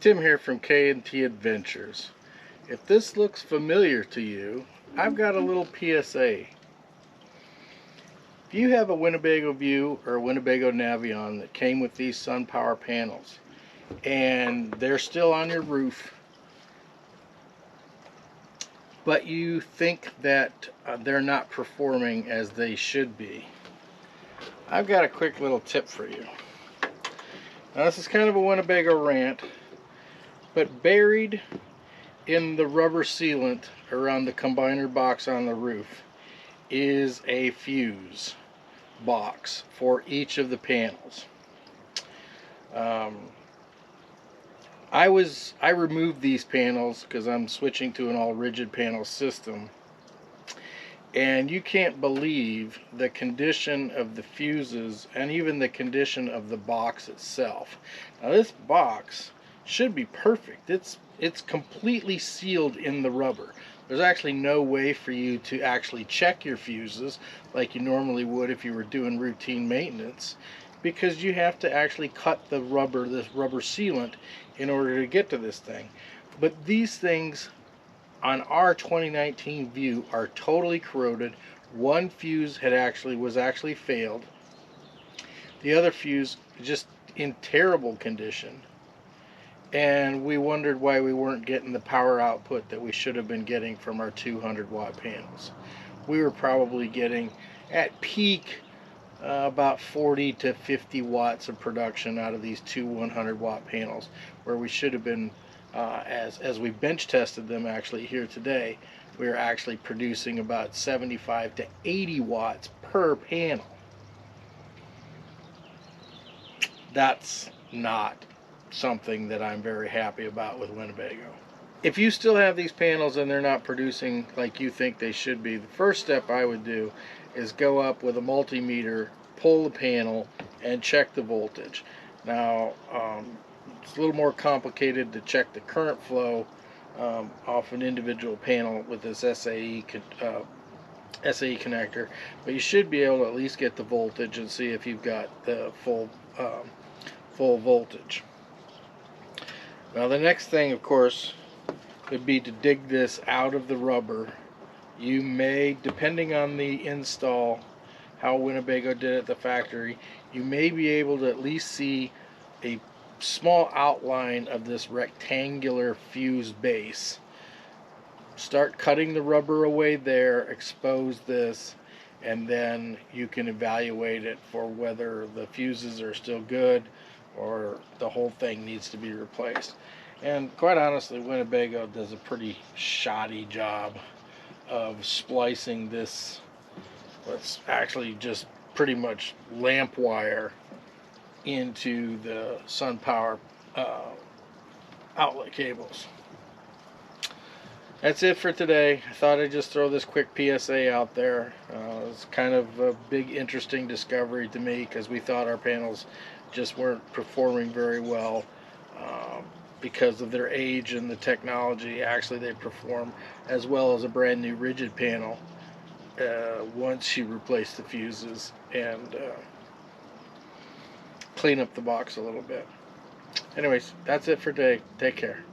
Tim here from K&T Adventures. If this looks familiar to you, I've got a little PSA. If you have a Winnebago View or a Winnebago Navion that came with these Sunpower panels and they're still on your roof, but you think that they're not performing as they should be, I've got a quick little tip for you. Now, this is kind of a Winnebago rant, but buried in the rubber sealant around the combiner box on the roof is a fuse box for each of the panels. I removed these panels because I'm switching to an all rigid panel system, and you can't believe the condition of the fuses and even the condition of the box itself. Now, this box should be perfect. It's completely sealed in the rubber. There's actually no way for you to actually check your fuses like you normally would if you were doing routine maintenance, because you have to actually cut the rubber, this rubber sealant, in order to get to this thing. But these things on our 2019 View are totally corroded. One fuse was actually failed. The other fuse just in terrible condition. And we wondered why we weren't getting the power output that we should have been getting from our 200-watt panels. We were probably getting, at peak, about 40 to 50 watts of production out of these two 100-watt panels, where we should have been, as we bench tested them actually here today, we are actually producing about 75 to 80 watts per panel. That's not something that I'm very happy about with Winnebago. If you still have these panels and they're not producing like you think they should be, the first step I would do is go up with a multimeter, pull the panel, and check the voltage. Now, it's a little more complicated to check the current flow off an individual panel with this SAE connector, but you should be able to at least get the voltage and see if you've got the full voltage. Now, the next thing, of course, would be to dig this out of the rubber. You may, depending on the install, how Winnebago did it at the factory, you may be able to at least see a small outline of this rectangular fuse base. Start cutting the rubber away there, expose this, and then you can evaluate it for whether the fuses are still good or the whole thing needs to be replaced. And quite honestly, Winnebago does a pretty shoddy job of splicing this, what's actually just pretty much lamp wire, into the Sunpower outlet cables. That's it for today. I thought I'd just throw this quick PSA out there. It's kind of a big, interesting discovery to me, because we thought our panels just weren't performing very well because of their age and the technology. Actually, they perform as well as a brand new rigid panel once you replace the fuses and clean up the box a little bit. Anyways, that's it for today. Take care.